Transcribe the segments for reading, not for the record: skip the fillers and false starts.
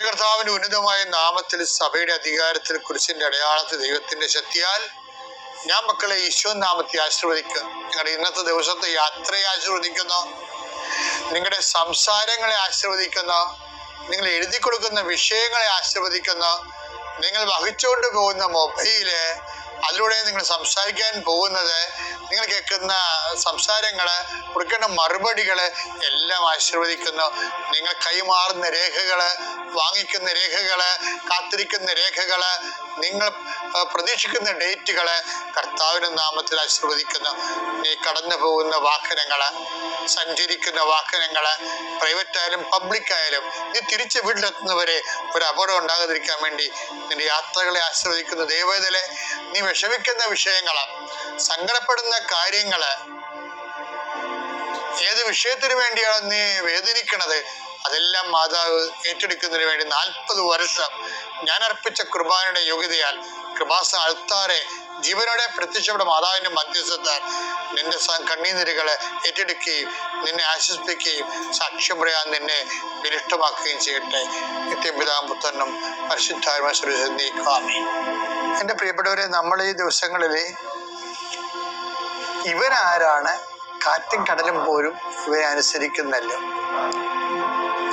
കർത്താവിന്റെ ഉന്നതമായ നാമത്തിൽ, സഭയുടെ അധികാരത്തിൽ, കുരിശിന്റെ അടയാളത്തിൽ, ദൈവത്തിന്റെ ശക്തിയാൽ ഞാൻ മക്കളെ ഈശോ നാമത്തെ ആശീർവദിക്കുന്നു. നിങ്ങളുടെ ഇന്നത്തെ ദിവസത്തെ യാത്രയെ ആശീർവദിക്കുന്നു, നിങ്ങളുടെ സംസാരങ്ങളെ ആശീർവദിക്കുന്നു, നിങ്ങൾ എഴുതി കൊടുക്കുന്ന വിഷയങ്ങളെ ആശീർവദിക്കുന്നു, നിങ്ങൾ വഹിച്ചുകൊണ്ട് പോകുന്ന മൊബൈല്, അതിലൂടെ നിങ്ങൾ സംസാരിക്കാൻ പോകുന്നത്, നിങ്ങൾ കേൾക്കുന്ന സംസാരങ്ങള്, കൊടുക്കേണ്ട മറുപടികള് എല്ലാം ആശീർവദിക്കുന്നു. നിങ്ങൾ കൈമാറുന്ന രേഖകള്, വാങ്ങിക്കുന്ന രേഖകള്, കാത്തിരിക്കുന്ന രേഖകള്, നിങ്ങൾ പ്രതീക്ഷിക്കുന്ന ഡേറ്റുകള് കർത്താവിന്റെ നാമത്തിൽ ആശീർവദിക്കുന്നു. നീ കടന്നു പോകുന്ന വാഹനങ്ങള്, സഞ്ചരിക്കുന്ന വാഹനങ്ങള്, പ്രൈവറ്റ് ആയാലും പബ്ലിക് ആയാലും, നീ തിരിച്ച് വീട്ടിലെത്തുന്നവരെ ഒരു അപകടം ഉണ്ടാകാതിരിക്കാൻ വേണ്ടി നിന്റെ യാത്രകളെ ആശീർവദിക്കുന്ന. ദൈവത്തിലെ നീ വിഷമിക്കുന്ന വിഷയങ്ങള്, സങ്കടപ്പെടുന്ന കാര്യങ്ങള്, ഏത് വിഷയത്തിന് വേണ്ടിയാണ് നീ വേദനിക്കണത്, അതെല്ലാം മാതാവ് ഏറ്റെടുക്കുന്നതിന് വേണ്ടി 40 വർഷം ഞാൻ അർപ്പിച്ച കൃപാനയുടെ യോഗ്യതയാൽ കൃപാസ അൾത്താറെ ജീവനോടെ പ്രത്യക്ഷപ്പെട്ട മാതാവിന്റെ മധ്യസ്ഥത്താൽ നിന്റെ കണ്ണീനിരുകളെ ഏറ്റെടുക്കുകയും നിന്നെ ആശ്വസിപ്പിക്കുകയും സാക്ഷ്യം പറയാൻ നിന്നെ വിരിഷ്ടമാക്കുകയും ചെയ്യട്ടെ. നിത്യപിതാവും പുത്രനും പരിശുദ്ധാത്മാവിനും. എൻ്റെ പ്രിയപ്പെട്ടവരെ, നമ്മൾ ഈ ദിവസങ്ങളിൽ ഇവരാരാണ്, കാറ്റും കടലും പോലും ഇവരെ അനുസരിക്കുന്നല്ലോ.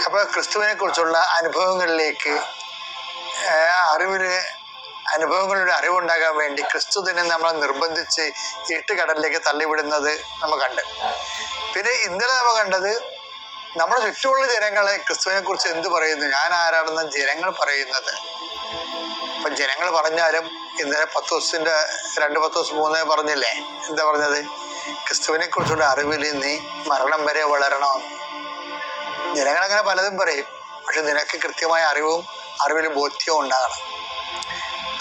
അപ്പൊ ക്രിസ്തുവിനെ കുറിച്ചുള്ള അനുഭവങ്ങളിലേക്ക് അനുഭവങ്ങളുടെ അറിവുണ്ടാകാൻ വേണ്ടി ക്രിസ്തു തന്നെ നമ്മളെ നിർബന്ധിച്ച് ഇരുട്ടുകടലിലേക്ക് തള്ളിവിടുന്നത് നമ്മൾ കണ്ട്. പിന്നെ ഇന്നലെ നമ്മൾ കണ്ടത് നമ്മുടെ ചുറ്റുമുള്ള ജനങ്ങളെ ക്രിസ്തുവിനെ കുറിച്ച് എന്ത് പറയുന്നു, ഞാൻ ആരാണെന്ന് ജനങ്ങൾ പറയുന്നത്. അപ്പൊ ജനങ്ങൾ പറഞ്ഞാലും ഇന്നലെ 2 പത്രോസ് 3 പറഞ്ഞില്ലേ, എന്താ പറഞ്ഞത്? ക്രിസ്തുവിനെ കുറിച്ചുള്ള അറിവിൽ നീ മരണം വരെ വളരണമെന്ന്. ജനങ്ങളങ്ങനെ പലതും പറയും, പക്ഷെ നിനക്ക് കൃത്യമായ അറിവിൽ ബോധ്യവും ഉണ്ടാകണം.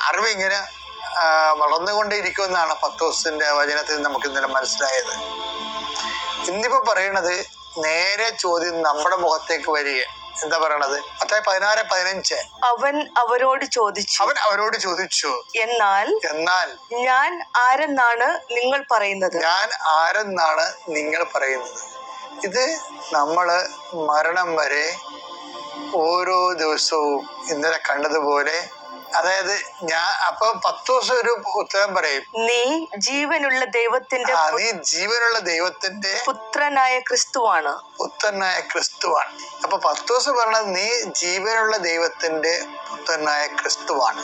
അറിവ് ഇങ്ങനെ വളർന്നുകൊണ്ടേയിരിക്കുമെന്നാണ് പത്രോസിന്റെ വചനത്തിൽ നമുക്ക് ഇന്നലെ മനസ്സിലായത്. ഇന്നിപ്പോ പറയണത് നേരെ ചോദ്യം നമ്മുടെ മുഖത്തേക്ക് വരിക. എന്താ പറയണത്? 16:15 അവൻ അവരോട് ചോദിച്ചു, എന്നാൽ ഞാൻ ആരെന്നാണ് നിങ്ങൾ പറയുന്നത്? ഇത് നമ്മള് മരണം വരെ ഓരോ ദിവസവും ഇന്നലെ കണ്ടതുപോലെ, അതായത് അപ്പൊ 10 ദിവസം ഒരു ഉത്തരം പറയും, നീ ജീവനുള്ള ദൈവത്തിന്റെ പുത്രനായ ക്രിസ്തുവാണ്. അപ്പൊ 10 ദിവസം പറഞ്ഞത് നീ ജീവനുള്ള ദൈവത്തിന്റെ പുത്രനായ ക്രിസ്തുവാണ്.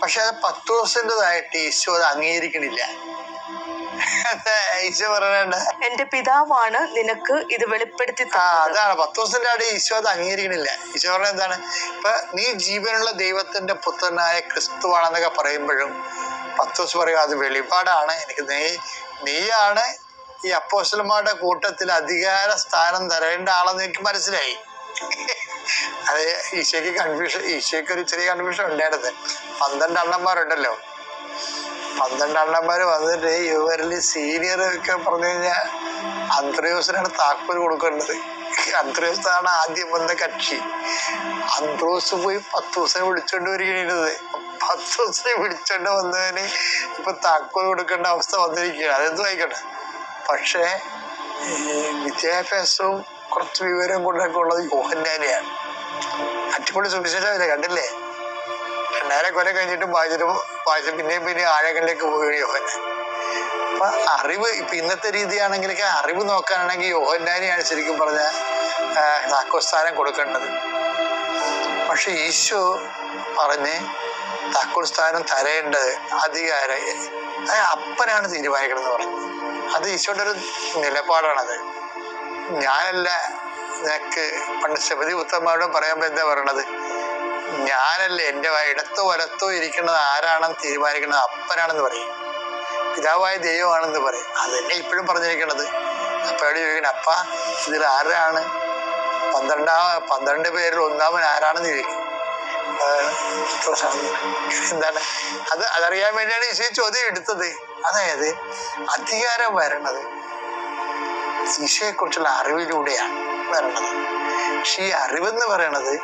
പക്ഷെ അത് 10 ദിവസത്തിൻ്റെതായിട്ട് ഈശോ അത് അംഗീകരിക്കണില്ല. ഈശോ പറയണ്ട, എന്റെ പിതാവാണ് നിനക്ക് ഇത് വെളിപ്പെടുത്തി. അതാണ് 10 ദിവസത്തിന്റെ ആയിട്ട് ഈശോ അത് അംഗീകരിക്കണില്ല. ഈശോ പറഞ്ഞ എന്താണ്? ഇപ്പൊ നീ ജീവനുള്ള ദൈവത്തിന്റെ പുത്രനായ ക്രിസ്തുവാണെന്നൊക്കെ പറയുമ്പോഴും 10 ദിവസം പറയും അത് വെളിപാടാണ്, എനിക്ക് നീയാണ് ഈ അപ്പോസ്തലന്മാരുടെ കൂട്ടത്തിൽ അധികാര സ്ഥാനം തരേണ്ട ആളെന്ന് എനിക്ക് മനസ്സിലായി. അത് ഈശോയ്ക്ക് ഒരു ചെറിയ കൺഫ്യൂഷൻ ഉണ്ടായിരുന്നത്. 12 അണ്ണന്മാരുണ്ടല്ലോ, 12 അണ്ണന്മാര് വന്നിട്ട് ഇവരിൽ സീനിയർ ഒക്കെ പറഞ്ഞു കഴിഞ്ഞാൽ അന്ത്രയോസിനാണ് താക്കോൽ കൊടുക്കേണ്ടത്. അന്ത്രയോസാണ് ആദ്യം വന്ന കക്ഷി. അന്ത്രോസ് പോയി 10 ദിവസം വിളിച്ചോണ്ട് വരികയാണ്. 10 ദിവസം വിളിച്ചോണ്ട് വന്നതിന് ഇപ്പൊ താക്കോൽ കൊടുക്കേണ്ട അവസ്ഥ വന്നിരിക്കുകയാണ്. അതെന്ത് വായിക്കട്ടെ. പക്ഷേ വിദ്യാഭ്യാസവും കുറച്ച് വിവരം കൊണ്ടൊക്കെ ഉള്ളത് യോഹന്നാനെയാണ്. അടിപൊളി സുവിശേഷമല്ലേ, കണ്ടില്ലേ? 2000 കൊല്ലം കഴിഞ്ഞിട്ടും വായിച്ചു പിന്നെ ആഴങ്ങളിലേക്ക് പോവുകയാണ് യോഹന്നാൻ. അപ്പൊ അറിവ് ഇപ്പൊ ഇന്നത്തെ രീതിയാണെങ്കിലൊക്കെ അറിവ് നോക്കാനാണെങ്കിൽ യോഹന്നാനെയാണ് ശരിക്കും പറഞ്ഞ താക്കോൽസ്ഥാനം കൊടുക്കേണ്ടത്. പക്ഷെ ഈശോ പറഞ്ഞ് താക്കോൽസ്ഥാനം തരേണ്ടത് അധികാരം അപ്പനാണ് തീരുമാനിക്കണമെന്ന് പറഞ്ഞു. അത് ഈശോയുടെ ഒരു നിലപാടാണത്. ഞാനല്ല നിനക്ക് പണ്ട് ശബരി പുത്രന്മാരോടും പറയുമ്പോ എന്താ പറയണത്? ഞാനല്ലേ, എൻ്റെ ഇടത്തോ വലത്തോ ഇരിക്കുന്നത് ആരാണെന്ന് തീരുമാനിക്കുന്നത് അപ്പനാണെന്ന് പറയും, പിതാവായ ദൈവമാണെന്ന് പറയും. അതന്നെ ഇപ്പോഴും പറഞ്ഞിരിക്കണത്. അപ്പയോട് ചോദിക്കണം, അപ്പ ഇതിൽ ആരാണ് 12 പേരിൽ ഒന്നാമൻ ആരാണെന്ന് ചോദിക്കും. എന്താണ് അതറിയാൻ വേണ്ടിയാണ് ഈശോ ചോദ്യം എടുത്തത്. അതായത് അധികാരം വരണത് ഈശോയെ കുറിച്ചുള്ള അറിവിലൂടെയാണ് വരണത്. പക്ഷെ ഈ അറിവെന്ന് പറയണത്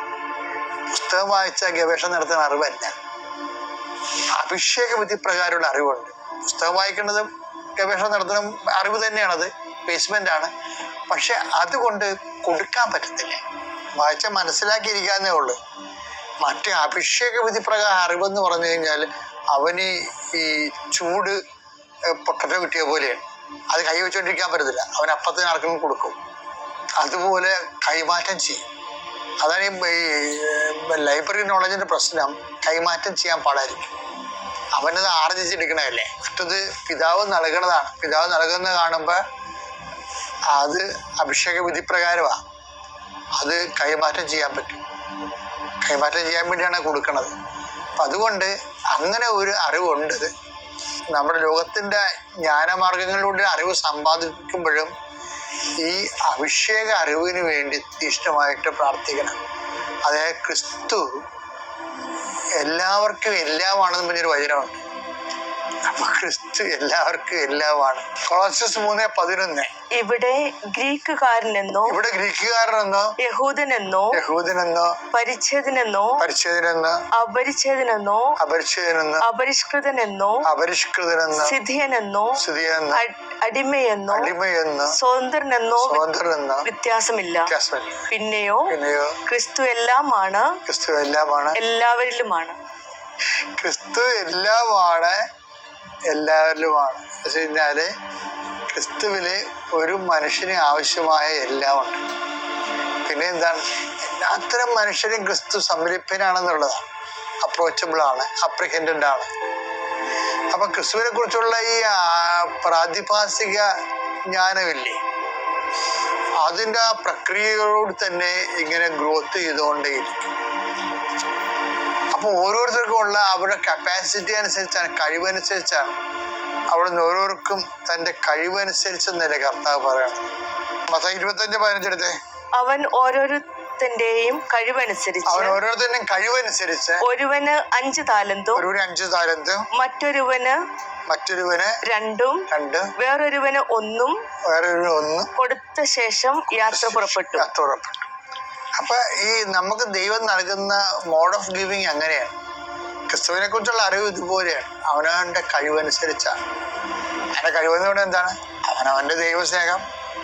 പുസ്തകം വായിച്ച ഗവേഷണം നടത്തുന്ന അറിവല്ല. അഭിഷേക വിധി പ്രകാരമുള്ള അറിവുണ്ട്. പുസ്തകം വായിക്കുന്നതും ഗവേഷണം നടത്തുന്ന അറിവ് തന്നെയാണത്, ബേസ്മെന്റ് ആണ്. പക്ഷെ അതുകൊണ്ട് കൊടുക്കാൻ പറ്റത്തില്ല. വായിച്ച മനസ്സിലാക്കിയിരിക്കാന്നേ ഉള്ളു. മറ്റേ അഭിഷേക വിധി പ്രകാരം അറിവെന്ന് പറഞ്ഞു കഴിഞ്ഞാൽ അവന് ഈ ചൂട് പൊട്ടറ്റോ കിട്ടിയ പോലെയാണ്. അത് കൈ വെച്ചുകൊണ്ടിരിക്കാൻ പറ്റത്തില്ല. അവൻ അപ്പത്തിന് ആർക്കും കൊടുക്കും. അതുപോലെ കൈമാറ്റം ചെയ്യും. അതാണ് ഈ ലൈബ്രറി നോളജിന്റെ പ്രശ്നം. കൈമാറ്റം ചെയ്യാൻ പാടായിരിക്കും. അവനത് ആർജിച്ചെടുക്കണതല്ലേ. മറ്റത് പിതാവ് നൽകണതാണ്. പിതാവ് നൽകുന്നത് കാണുമ്പോൾ അത് അഭിഷേക വിധി പ്രകാരമാണ്. അത് കൈമാറ്റം ചെയ്യാൻ പറ്റും. കൈമാറ്റം ചെയ്യാൻ വേണ്ടിയാണ് കൊടുക്കണത്. അപ്പം അതുകൊണ്ട് അങ്ങനെ ഒരു അറിവുണ്ട്. നമ്മുടെ ലോകത്തിൻ്റെ ജ്ഞാനമാർഗങ്ങളിലൂടെ അറിവ് സമ്പാദിക്കുമ്പോഴും ഈ അഭിഷേക അറിവിന് വേണ്ടി തീഷ്ണമായിട്ട് പ്രാർത്ഥിക്കണം. അതായത് ക്രിസ്തു എല്ലാവർക്കും എല്ലാമാണെന്ന് പറഞ്ഞൊരു വചനമുണ്ട്. അപ്പൊ ക്രിസ്തു എല്ലാവർക്കും എല്ലാമാണ്. കൊളോസ്യസ് 3:11. ഇവിടെ ഗ്രീക്കുകാരനെന്നോ യഹൂദനെന്നോ പരിച്ഛേദനെന്നോ അപരിച്ഛേദനെന്നോ അപരിഷ്കൃതനെന്നോ സിഥിയനെന്നോ അടിമയെന്നോ സ്വതന്ത്രനെന്നോ വ്യത്യാസമില്ല. പിന്നെയോ ക്രിസ്തു എല്ലാമാണ്, എല്ലാവരിലുമാണ്. ക്രിസ്തു എല്ലാമാണ്, എല്ലാവരിലുമാണ്. എന്ന് വെച്ചാല് ക്രിസ്തുവില് ഒരു മനുഷ്യന് ആവശ്യമായ എല്ലാം ഉണ്ട്. പിന്നെ എന്താണ്, എല്ലാത്തരം മനുഷ്യരും ക്രിസ്തു സമീപനാണെന്നുള്ളതാണ്. അപ്രോച്ചബിൾ ആണ്, അപ്രിഹെൻഡന്റ് ആണ്. അപ്പൊ ക്രിസ്തുവിനെ കുറിച്ചുള്ള ഈ പ്രാതിഭാസിക ജ്ഞാനമില്ലേ, അതിൻ്റെ ആ പ്രക്രിയകളോട് തന്നെ ഇങ്ങനെ ഗ്രോത്ത് ചെയ്തുകൊണ്ടേയിരിക്കും. അപ്പൊ ഓരോരുത്തർക്കും ഉള്ള അവരുടെ കപ്പാസിറ്റി അനുസരിച്ചാണ്, കഴിവനുസരിച്ചാണ്. അവിടെ നിന്ന് ഓരോരുത്തർക്കും തന്റെ കഴിവനുസരിച്ചെന്നല്ലേ കർത്താവ് പറയണം. മത്തായി 25:15 അവൻ ഓരോരുത്തന്റെയും കഴിവനുസരിച്ച് ഒരുവന് 5 താലന്തും മറ്റൊരുവന് 2 വേറൊരുവന് 1 കൊടുത്ത ശേഷം യാത്ര പുറപ്പെട്ടു. അപ്പൊ ഈ നമുക്ക് ദൈവം നൽകുന്ന മോഡ് ഓഫ് ഗിവിങ് അങ്ങനെയാണ്. ക്രിസ്തുവിനെ കുറിച്ചുള്ള അറിവ് ഇതുപോലെയാണ്. അവനവന്റെ കഴിവനുസരിച്ചാണ്. അവന്റെ കഴിവെന്ന് പറയുന്നത് എന്താണ്? അവനവന്റെ ദൈവസ്നേഹം,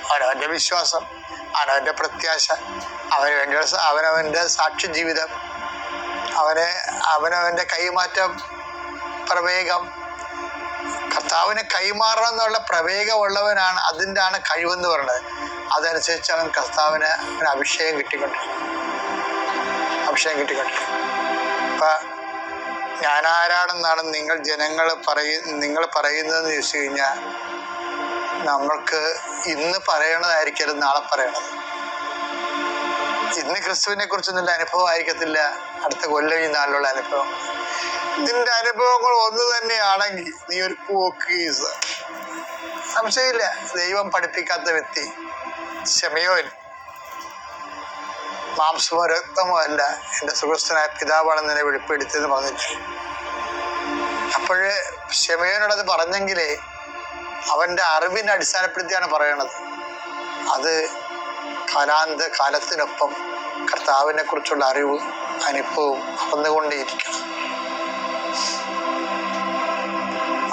അവനവന്റെ വിശ്വാസം, അവനവന്റെ പ്രത്യാശ, അവനവന്റെ സാക്ഷ്യ ജീവിതം, അവനവന്റെ കൈമാറ്റം, പ്രവേഗം. കർത്താവിനെ കൈമാറണം എന്നുള്ള പ്രവേഗമുള്ളവനാണ്. അതിൻ്റെ ആണ് കഴിവെന്ന് പറയുന്നത്. അതനുസരിച്ച് അവൻ കർത്താവിന് അഭിഷേകം കിട്ടിക്കൊണ്ടിരിക്കും. അപ്പൊ ഞാൻ ആരാണെന്നാണ് നിങ്ങൾ പറയുന്നതെന്ന് ചോദിച്ചു കഴിഞ്ഞാൽ, നമ്മൾക്ക് ഇന്ന് പറയണതായിരിക്കും നാളെ പറയണത്. ഇന്ന് ക്രിസ്തുവിനെ കുറിച്ചൊന്നുള്ള അനുഭവം ആയിരിക്കത്തില്ല അടുത്ത കൊല്ലം ഈ നാളിലുള്ള അനുഭവം. നിന്റെ അനുഭവങ്ങൾ ഒന്ന് തന്നെയാണെങ്കിൽ നീ ഒരു പോക്കീസ്, സംശയമില്ല. ദൈവം പഠിപ്പിക്കാത്ത വ്യക്തി ശമയോൻ മാംസമോ രക്തമോ അല്ല, എൻ്റെ സുഹൃത്തനായ പിതാവാണെന്ന് എന്നെ വെളിപ്പെടുത്തിയെന്ന് പറഞ്ഞിട്ട്. അപ്പോഴ് ശമയോനോടത് പറഞ്ഞെങ്കിലേ അവൻ്റെ അറിവിനെ അടിസ്ഥാനപ്പെടുത്തിയാണ് പറയണത്. അത് കാലത്തിനൊപ്പം കർത്താവിനെ കുറിച്ചുള്ള അറിവും അനുഭവവും അളന്നുകൊണ്ടേയിരിക്കണം.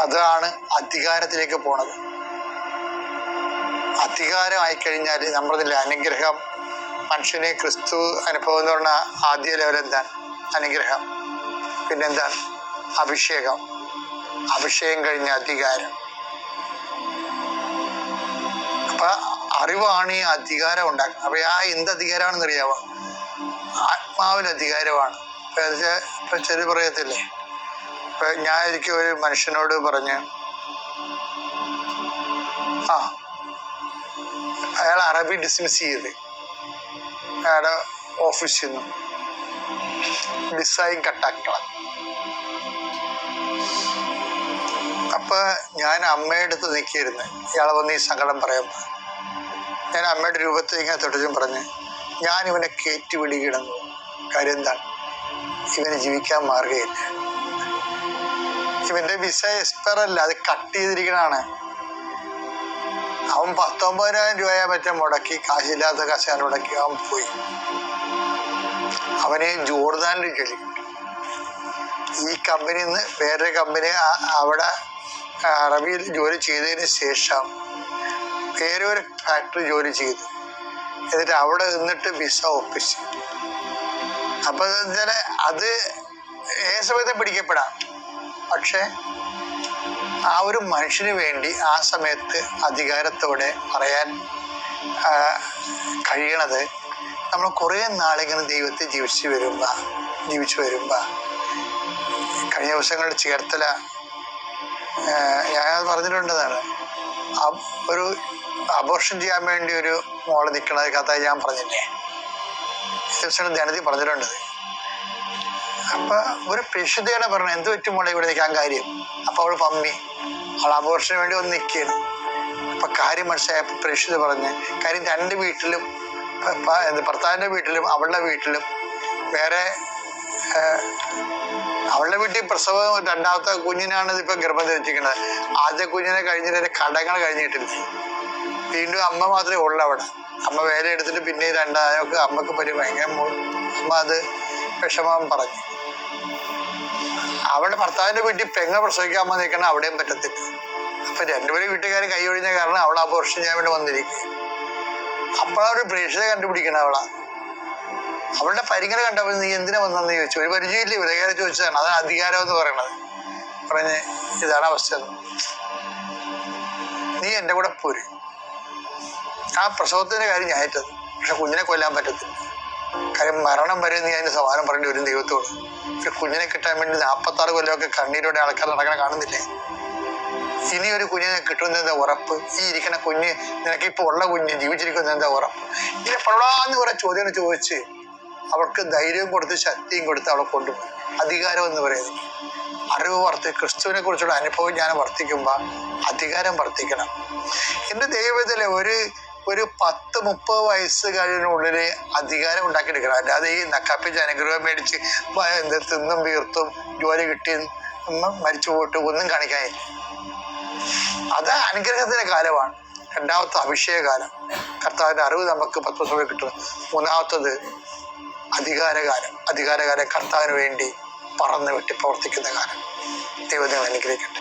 അതാണ് അധികാരത്തിലേക്ക് പോണത്. അധികാരമായി കഴിഞ്ഞാൽ നമ്മളതിലെ അനുഗ്രഹം, മനുഷ്യനെ ക്രിസ്തു അനുഭവം എന്ന് പറഞ്ഞാൽ ആദ്യ ലെവൽ എന്താണ്? അനുഗ്രഹം. പിന്നെന്താണ്? അഭിഷേകം. അഭിഷേകം കഴിഞ്ഞ അധികാരം. അപ്പൊ അറിവാണ് ഈ അധികാരം ഉണ്ടാക്കുന്നത്. അപ്പൊ എന്ത് അധികാരമാണെന്ന് അറിയാമോ? ആത്മാവിൽ അധികാരമാണ്. ഇപ്പൊ ചെറിയ പറയത്തില്ലേ, ഇപ്പൊ ഞാൻ ഒരിക്കൽ ഒരു മനുഷ്യനോട് പറഞ്ഞ്, അയാൾ അറബി ഡിസ്മിസ് ചെയ്ത് അയാളുടെ ഓഫീസിൽ നിന്നും ഡിസൈൻ കട്ടാക്കണം. അപ്പൊ ഞാൻ അമ്മയുടെ അടുത്ത് നിൽക്കിയിരുന്നു. ഇയാളെ വന്ന് ഈ സങ്കടം പറയുമ്പോ ഞാൻ അമ്മയുടെ രൂപത്തിൽ ഇങ്ങനെ തൊട്ടും പറഞ്ഞ്, ഞാൻ ഇവനെ കയറ്റി വിടുകയാണെന്ന്. കാര്യം എന്താണ്? ഇവന് ജീവിക്കാൻ മാർഗമില്ല. ഇവന്റെ വിസ എക്സ്പയർ അല്ല, അത് കട്ട് ചെയ്തിരിക്കണാണ്. അവൻ 19,000 രൂപയെ മറ്റേ മുടക്കി, കാശില്ലാത്ത കശാല മുടക്കി അവൻ പോയി. അവനെ ജോർദാനിൽ ജോലി കിട്ടി. ഈ കമ്പനിയിൽ നിന്ന് വേറൊരു കമ്പനി അവിടെ അറബിയിൽ ജോലി ചെയ്തതിന് ശേഷം വേറെ ഒരു ഫാക്ടറി ജോലി ചെയ്തു. എന്നിട്ട് അവിടെ നിന്നിട്ട് വിസ ഒപ്പിച്ചു. അപ്പൊ വെച്ചാല് അത് ഏത് സമയത്തും പിടിക്കപ്പെടാം. പക്ഷെ ആ ഒരു മനുഷ്യന് വേണ്ടി ആ സമയത്ത് അധികാരത്തോടെ പറയാൻ കഴിയണത് നമ്മൾ കുറേ നാളിങ്ങനെ ദൈവത്തെ ജീവിച്ചു വരുമ്പോ കഴിഞ്ഞ ദിവസങ്ങളിൽ ചേർത്തല ഞാൻ പറഞ്ഞിട്ടുണ്ടെന്നാണ്, ഒരു അബോർഷൻ ചെയ്യാൻ വേണ്ടി ഒരു മോള് നിൽക്കണ കഥ ഞാൻ പറഞ്ഞില്ലേ, ദിവസങ്ങൾ ധനതി പറഞ്ഞിട്ടുണ്ടത്. അപ്പൊ ഒരു പ്രേക്ഷിതയാണ് പറഞ്ഞത്, എന്ത് പറ്റും മോളെ ഇവിടെ നിൽക്കാൻ കാര്യം? അപ്പൊ അവള് പമ്മി, അവൾ അബോർഷന് വേണ്ടി വന്ന് നിൽക്കുകയാണ്. അപ്പൊ കാര്യം മനസ്സിലായപ്പോ പ്രേക്ഷിത പറഞ്ഞ്, കാര്യം രണ്ട് വീട്ടിലും, ഭർത്താവിന്റെ വീട്ടിലും അവളുടെ വീട്ടിലും വേറെ, അവളുടെ വീട്ടിൽ പ്രസവം രണ്ടാമത്തെ കുഞ്ഞിനാണ് ഇപ്പൊ ഗർഭം ധരിച്ചിരിക്കുന്നത്. ആദ്യ കുഞ്ഞിനെ കഴിഞ്ഞിട്ട് കടങ്ങൾ കഴിഞ്ഞിട്ടില്ല. വീണ്ടും അമ്മ മാത്രമേ ഉള്ളൂ അവിടെ. അമ്മ വേല എടുത്തിട്ട് പിന്നെ രണ്ടാമൊക്കെ അമ്മക്ക് ഭയങ്കര അമ്മ അത് വിഷമം പറഞ്ഞു. അവളുടെ ഭർത്താവിന്റെ വീട്ടിൽ പെങ്ങ പ്രസവിക്കാൻ അമ്മ നിൽക്കണം, അവിടെയും പറ്റത്തില്ല. അപ്പൊ രണ്ടുപേരും വീട്ടുകാർ കൈ ഒഴിഞ്ഞ കാരണം അവൾ അബോർഷൻ ചെയ്യാൻ വേണ്ടി വന്നിരിക്കുക. അപ്പോഴൊരു പ്രേക്ഷിത കണ്ടുപിടിക്കണം അവളാ. അവളുടെ പരിഗണന കണ്ടപ്പോൾ നീ എന്തിനാ വന്നെന്ന് ചോദിച്ചു. ഒരു പരിചയമില്ല, വിലകാരം ചോദിച്ചതാണ്. അതാണ് അധികാരം എന്ന് പറയണത്. പറഞ്ഞ് ഇതാണ് അവസ്ഥ, നീ എൻ്റെ കൂടെ പോര്. ആ പ്രസവത്തിന്റെ കാര്യം ഞാൻ ഏറ്റത്, പക്ഷെ കുഞ്ഞിനെ കൊല്ലാൻ പറ്റത്തില്ല. കാര്യം മരണം വരെ നീ അതിന് സമാനം പറയേണ്ടി വരും ദൈവത്തോട്. പക്ഷെ കുഞ്ഞിനെ കിട്ടാൻ വേണ്ടി 46 കൊല്ലമൊക്കെ കണ്ണീരോടെ ആൾക്കാർ നടക്കണ കാണുന്നില്ലേ? ഇനി ഒരു കുഞ്ഞിനെ കിട്ടുന്നതെന്താ ഉറപ്പ്? ഈ ഇരിക്കണ കുഞ്ഞ്, നിനക്കിപ്പോൾ ഉള്ള കുഞ്ഞ് ജീവിച്ചിരിക്കുന്നത് എന്താ ഉറപ്പ്? ഇങ്ങനെ പളാന്ന് കുറെ ചോദ്യങ്ങൾ ചോദിച്ച് അവൾക്ക് ധൈര്യവും കൊടുത്ത് ശക്തിയും കൊടുത്ത് അവളെ കൊണ്ടുപോയി. അധികാരം എന്ന് പറയുന്നത് അറിവ് ക്രിസ്തുവിനെ കുറിച്ചുള്ള അനുഭവം ഞാൻ വർദ്ധിക്കുമ്പോൾ അധികാരം വർദ്ധിക്കണം. എൻ്റെ ദൈവത്തിലെ ഒരു 10-30 വയസ്സ് കഴിഞ്ഞുള്ളില് അധികാരം ഉണ്ടാക്കിയെടുക്കണം. അല്ലാതെ ഈ നക്കാപ്പിച്ച് അനുഗ്രഹം മേടിച്ച് തിന്നും വീർത്തും ജോലി കിട്ടി മരിച്ചു പോയിട്ട് ഒന്നും കാണിക്കാനില്ല. അത് അനുഗ്രഹത്തിന്റെ കാലമാണ്. രണ്ടാമത്തെ അഭിഷേകകാലം, കർത്താവിന്റെ അറിവ് നമുക്ക് 10 വർഷം കിട്ടും. മൂന്നാമത്തത് അധികാരകാലം കർത്താവിന് വേണ്ടി പറന്ന് വെട്ടി പ്രവർത്തിക്കുന്ന കാലം. ദൈവം അനുഗ്രഹിക്കട്ടെ.